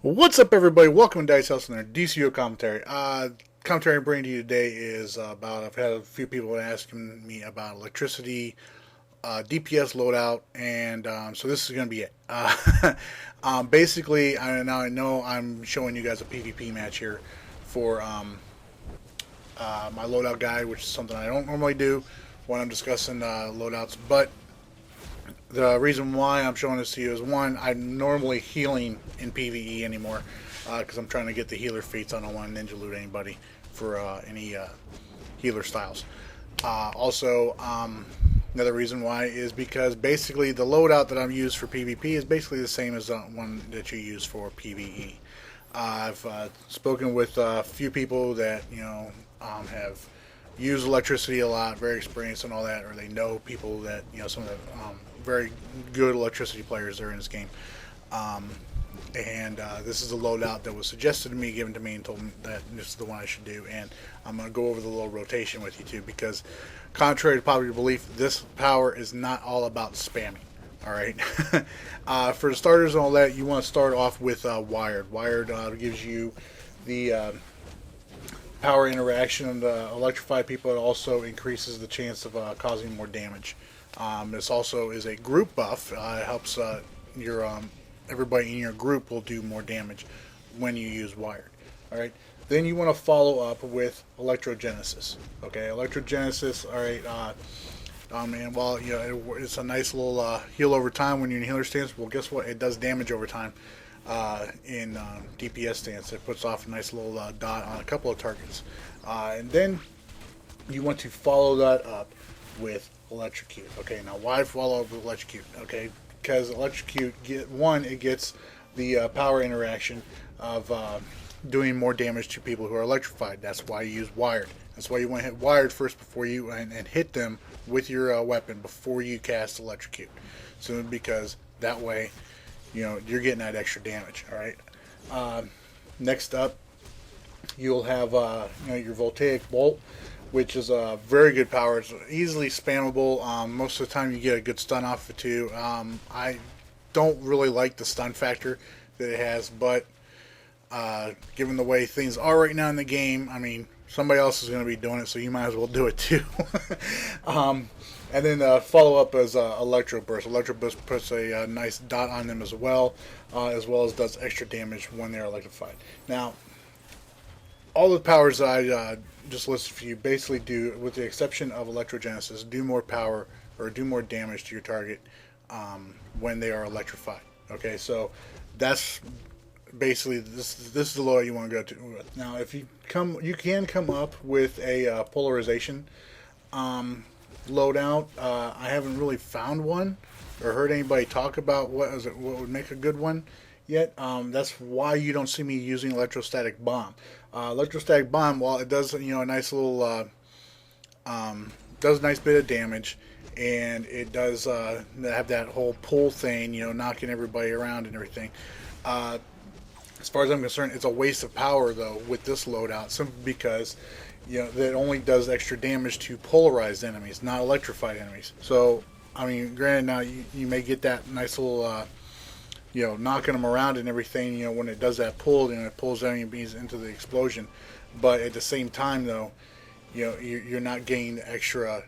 What's up, everybody? Welcome to Dice House and their DCUO commentary. Commentary I'm bringing to you today is about, I've had a few people asking me about electricity, DPS loadout, and so this is going to be it. Basically, I know I'm showing you guys a PvP match here for my loadout guide, which is something I don't normally do when I'm discussing loadouts, but the reason why I'm showing this to you is, one, I'm normally healing in PvE anymore because I'm trying to get the healer feats. I don't want to ninja loot anybody for any healer styles. Also, another reason why is because basically the loadout that I'm used for PvP is basically the same as the one that you use for PvE. I've spoken with a few people that have used electricity a lot, very experienced and all that, or they know people that some of the very good electricity players there in this game. This is a loadout that was suggested to me, given to me, and told me that this is the one I should do. And I'm going to go over the little rotation with you too, because contrary to popular belief, this power is not all about spamming. All right. For the starters and all that, you want to start off with Wired. Wired gives you the power interaction of the electrified people. It also increases the chance of causing more damage. This also is a group buff. It helps your everybody in your group will do more damage when you use Wired. All right. Then you want to follow up with Electrogenesis. Okay, Electrogenesis. All right. And while it's a nice little heal over time when you're in healer stance. Well, guess what? It does damage over time in DPS stance. It puts off a nice little dot on a couple of targets. And then you want to follow that up with Electrocute. Okay, now why follow up with Electrocute? Okay, because Electrocute, it gets the power interaction of doing more damage to people who are electrified. That's why you use Wired. That's why you want to hit Wired first before you and hit them with your weapon before you cast Electrocute. So because that way, you're getting that extra damage. All right. Next up, you'll have your Voltaic Bolt, which is a very good power. It's easily spammable. Most of the time you get a good stun off it too. I don't really like the stun factor that it has, but given the way things are right now in the game, I mean, somebody else is going to be doing it, so you might as well do it too. And then follow up is Electro Burst. Electro Burst puts a nice dot on them as well as does extra damage when they're electrified. Now, all the powers that I just listed for you basically do, with the exception of Electrogenesis, do more power or do more damage to your target when they are electrified. Okay, so that's basically this is the loadout you want to go to. Now, if you can come up with a polarization loadout. I haven't really found one or heard anybody talk about what would make a good one yet. That's why you don't see me using Electrostatic Bomb. Electrostatic Bomb, while it does a nice little does a nice bit of damage, and it does have that whole pull thing, knocking everybody around and everything. As far as I'm concerned, it's a waste of power though with this loadout, simply because that only does extra damage to polarized enemies, not electrified enemies. So I mean, granted, now you may get that nice little knocking them around and everything, when it does that pull, and it pulls enemies into the explosion. But at the same time, though, you're not getting the extra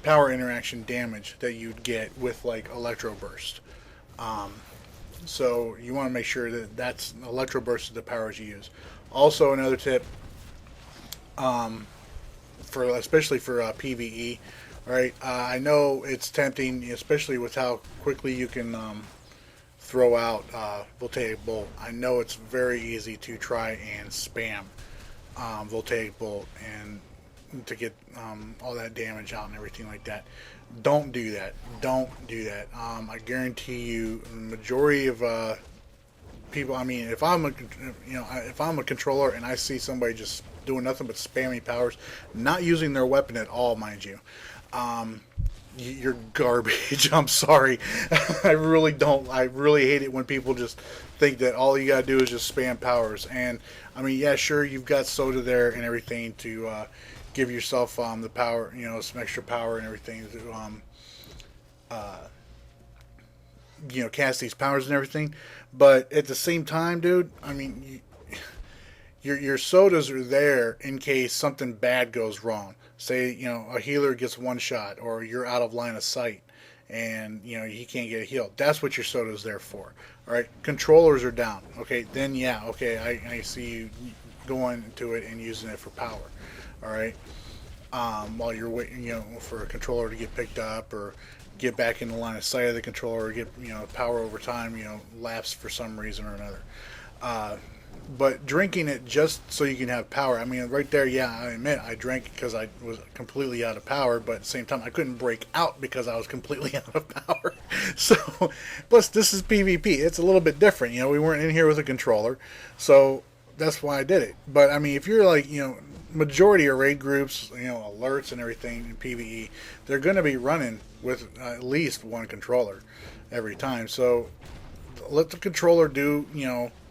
power interaction damage that you'd get with like Electro Burst. So you want to make sure that's Electro Burst is the powers you use. Also, another tip, especially for PvE. All right, I know it's tempting, especially with how quickly you can throw out Voltaic Bolt. I know it's very easy to try and spam Voltaic Bolt and to get all that damage out and everything like that. Don't do that. Don't do that. I guarantee you, the majority of people. I mean, if I'm a controller and I see somebody just doing nothing but spamming powers, not using their weapon at all, mind you, you're garbage. I'm sorry. I really don't. I really hate it when people just think that all you gotta do is just spam powers. And I mean, yeah, sure, you've got soda there and everything to give yourself the power, some extra power and everything to cast these powers and everything. But at the same time, dude, I mean, your sodas are there in case something bad goes wrong. Say, a healer gets one shot, or you're out of line of sight, and he can't get a heal. That's what your soda's there for. All right, controllers are down. Okay, then yeah, okay, I see you going to it and using it for power. All right, while you're waiting, for a controller to get picked up or get back in the line of sight of the controller, or get power over time, lapse for some reason or another. But drinking it just so you can have power. I mean, right there, yeah, I admit I drank because I was completely out of power, but at the same time, I couldn't break out because I was completely out of power. So, plus, this is PvP. It's a little bit different. We weren't in here with a controller, so that's why I did it. But, I mean, if you're like, majority of raid groups, alerts and everything in PvE, they're going to be running with at least one controller every time. So, let the controller do,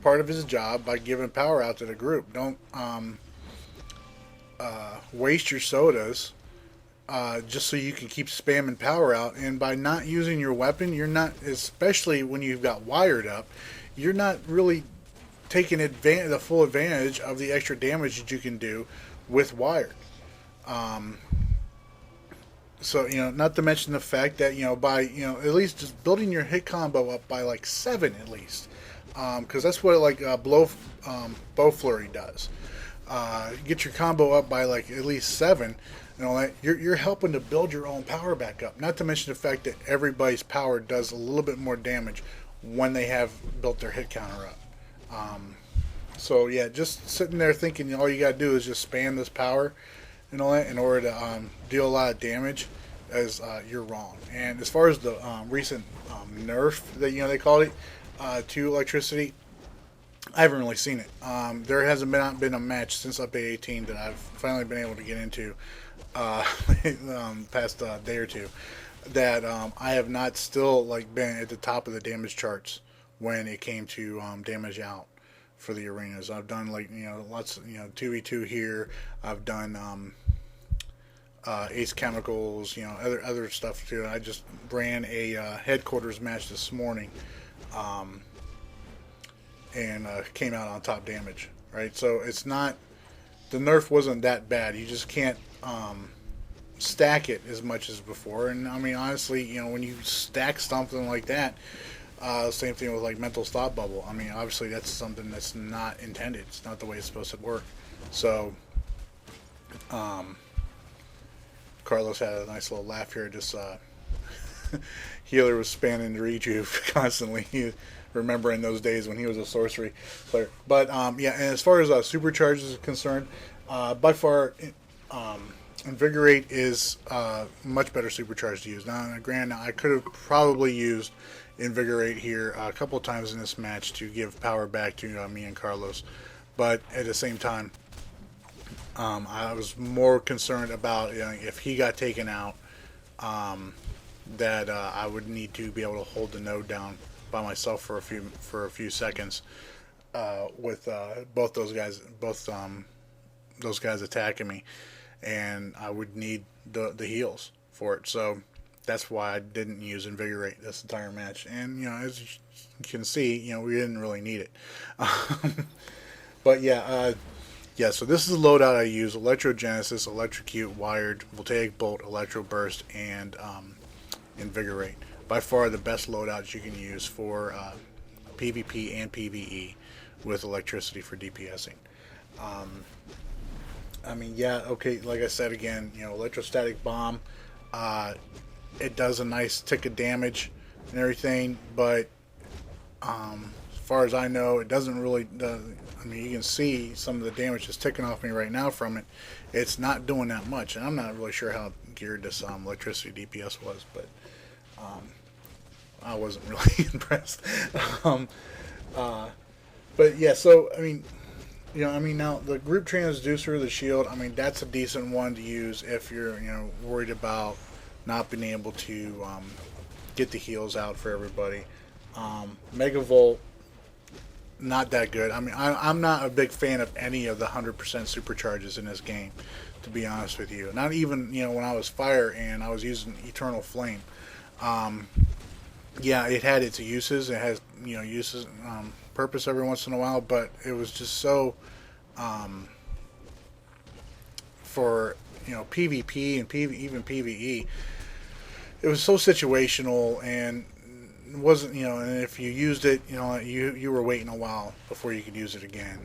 part of his job by giving power out to the group. Don't waste your sodas just so you can keep spamming power out. And by not using your weapon, you're not, especially when you've got wired up, you're not really taking the full advantage of the extra damage that you can do with wired. So, not to mention the fact that, by, at least just building your hit combo up by like 7 at least. Because that's what bow flurry does. Get your combo up by like at least 7. You're helping to build your own power back up. Not to mention the fact that everybody's power does a little bit more damage when they have built their hit counter up. So yeah, just sitting there thinking all you gotta do is just spam this power and all that in order to deal a lot of damage, as you're wrong. And as far as the recent nerf that they called it to electricity, I haven't really seen it. There hasn't been a match since update 18 that I've finally been able to get into past day or two that I have not still been at the top of the damage charts when it came to damage out for the arenas. I've done lots of 2v2 here. I've done Ace Chemicals, other stuff too. I just ran a headquarters match this morning, and came out on top damage. Right, so it's not, the nerf wasn't that bad. You just can't stack it as much as before. And I mean, honestly, when you stack something like that, same thing with mental stop bubble. I mean, obviously that's something that's not intended. It's not the way it's supposed to work. So, Carlos had a nice little laugh here. Just Healer was spanning the rejuve constantly, remembering those days when he was a sorcery player. But yeah, and as far as supercharges is concerned, by far, Invigorate is much better supercharge to use. Now, granted, I could have probably used Invigorate here a couple of times in this match to give power back to me and Carlos, but at the same time, I was more concerned about if he got taken out, that I would need to be able to hold the node down by myself for a few seconds with both those guys attacking me, and I would need the heals for it. So that's why I didn't use Invigorate this entire match. And as you can see, we didn't really need it. But yeah, so this is the loadout I use: Electrogenesis, Electrocute, Wired, Voltaic Bolt, Electro Burst, and Invigorate. By far the best loadout you can use for PvP and PvE with electricity for DPSing. I mean, yeah, okay, like I said again, Electrostatic Bomb, it does a nice tick of damage and everything, but as far as I know, it doesn't really, I mean, you can see some of the damage that's ticking off me right now from it. It's not doing that much, and I'm not really sure how geared this electricity DPS was, but I wasn't really impressed. But yeah, so I mean, now the group transducer, the shield, I mean, that's a decent one to use if you're worried about not being able to get the heals out for everybody. Megavolt, not that good. I mean, I'm not a big fan of any of the 100% supercharges in this game, to be honest with you. Not even when I was Fire and I was using Eternal Flame. yeah, it had its uses. It has, uses, purpose every once in a while, but it was just so, um, for PvP and even PvE. It was so situational, and it wasn't, and if you used it, you were waiting a while before you could use it again.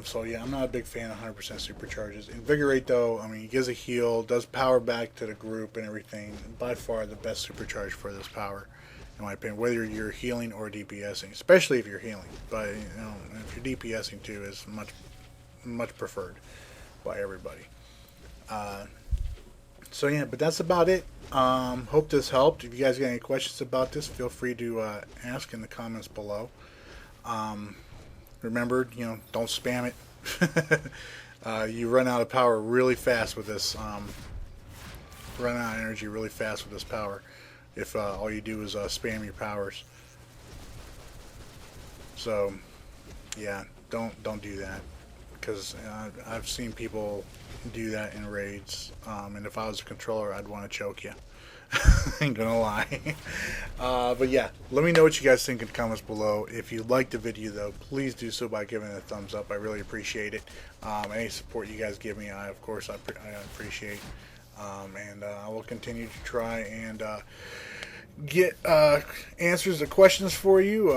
So yeah, I'm not a big fan of 100% supercharges. Invigorate, though, I mean, it gives a heal, does power back to the group and everything. By far the best supercharge for this power, in my opinion, whether you're healing or DPSing, especially if you're healing. But if you're DPSing too, is much preferred by everybody. Uh, so yeah, but that's about it. Hope this helped. If you guys got any questions about this, feel free to ask in the comments below. Um, Remember, don't spam it. You run out of power really fast with this. Run out of energy really fast with this power if all you do is spam your powers. So yeah, don't do that, because I've seen people do that in raids, and if I was a controller, I'd want to choke you. Ain't gonna lie. But yeah, let me know what you guys think in the comments below. If you liked the video, though, please do so by giving it a thumbs up. I really appreciate it. Any support you guys give me, I appreciate. And I will continue to try and get answers to questions for you,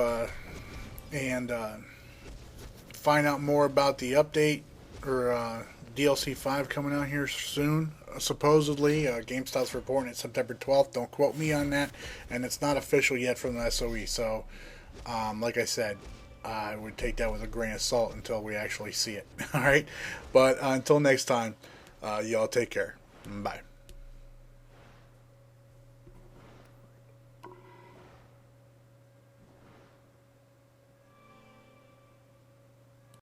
and find out more about the update, or DLC 5 coming out here soon. Supposedly, GameStop's reporting it September 12th. Don't quote me on that, and it's not official yet from the SOE. So, like I said, I would take that with a grain of salt until we actually see it. All right, but until next time, y'all take care. Bye.